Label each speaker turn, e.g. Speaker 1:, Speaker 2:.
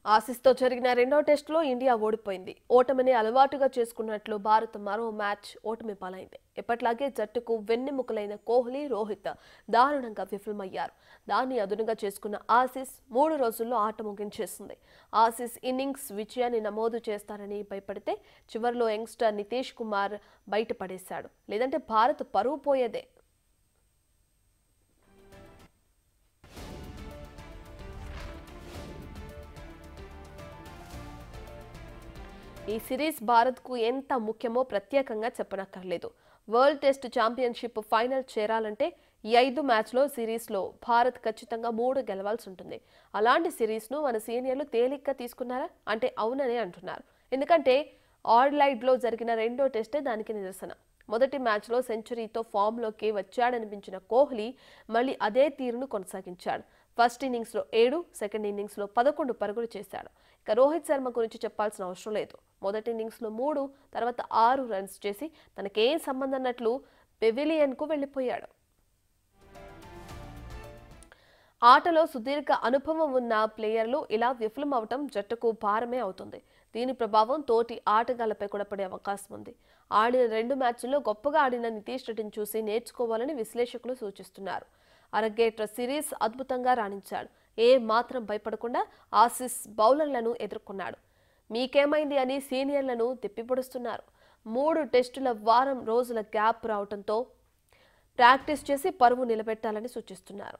Speaker 1: ఆసీస్తో జరిగిన రెండో టెస్టులో ఇండియా ఓడిపోయింది. ఓటమిని అలవాటుగా చేసుకున్నట్లు భారత్ మరో మ్యాచ్ ఓటమి పాలైంది. ఎప్పట్లాగే జట్టుకు వెన్నెముకలైన కోహ్లీ, రోహిత్ దారుణంగా విఫలమయ్యారు. దాన్ని అదునుగా చేసుకున్న ఆసీస్ 3 రోజుల్లో ఆట ముగించేసింది. ఆసీస్ ఇన్నింగ్స్ విజయాన్ని నమోదు చేస్తారని భయపడితే చివర్లో యంగ్స్టర్ నితీష్ కుమార్ బయటపడేశాడు. లేదంటే భారత్ పరువు పోయేదే. ఈ సిరీస్ భారత్కు ఎంత ముఖ్యమో ప్రత్యేకంగా చెప్పనక్కర్లేదు. వరల్డ్ టెస్ట్ ఛాంపియన్షిప్ ఫైనల్ చేరాలంటే ఈ 5 మ్యాచ్లో సిరీస్లో భారత్ ఖచ్చితంగా 3 గెలవాల్సి ఉంటుంది. అలాంటి సిరీస్ను మన సీనియర్లు తేలిగ్గా తీసుకున్నారా అంటే అవుననే అంటున్నారు. ఎందుకంటే ఆడ్లైడ్లో జరిగిన రెండో టెస్టే దానికి నిదర్శన. మొదటి మ్యాచ్లో సెంచరీతో ఫామ్లోకి వచ్చాడనిపించిన కోహ్లీ మళ్ళీ అదే తీరును కొనసాగించాడు. ఫస్ట్ ఇన్నింగ్స్లో 7, సెకండ్ ఇన్నింగ్స్లో 11 పరుగులు చేశాడు. ఇక రోహిత్ శర్మ గురించి చెప్పాల్సిన అవసరం లేదు. మొదటి ఇన్నింగ్స్లో 3, తర్వాత 6 రన్స్ చేసి తనకేం సంబంధం అన్నట్లు పెవిలియన్కు వెళ్లిపోయాడు. ఆటలో సుదీర్ఘ అనుభవం ఉన్న ప్లేయర్లు ఇలా విఫలమవటం జట్టుకు భారమే అవుతుంది. దీని ప్రభావం తోటి ఆటగాళ్లపై కూడా పడే అవకాశం ఉంది. ఆడిన 2 మ్యాచ్ల్లో గొప్పగా ఆడిన నితీష్ రెడ్డిని చూసి నేర్చుకోవాలని విశ్లేషకులు సూచిస్తున్నారు. అరగేట్ర సిరీస్ అద్భుతంగా రాణించాడు. ఏ మాత్రం భయపడకుండా ఆసీస్ బౌలర్లను ఎదుర్కొన్నాడు. మీకేమైంది అని సీనియర్లను తిప్పిపొడుస్తున్నారు. 3 టెస్టుల వారం రోజుల గ్యాప్ రావడంతో ప్రాక్టీస్ చేసి పరువు నిలబెట్టాలని సూచిస్తున్నారు.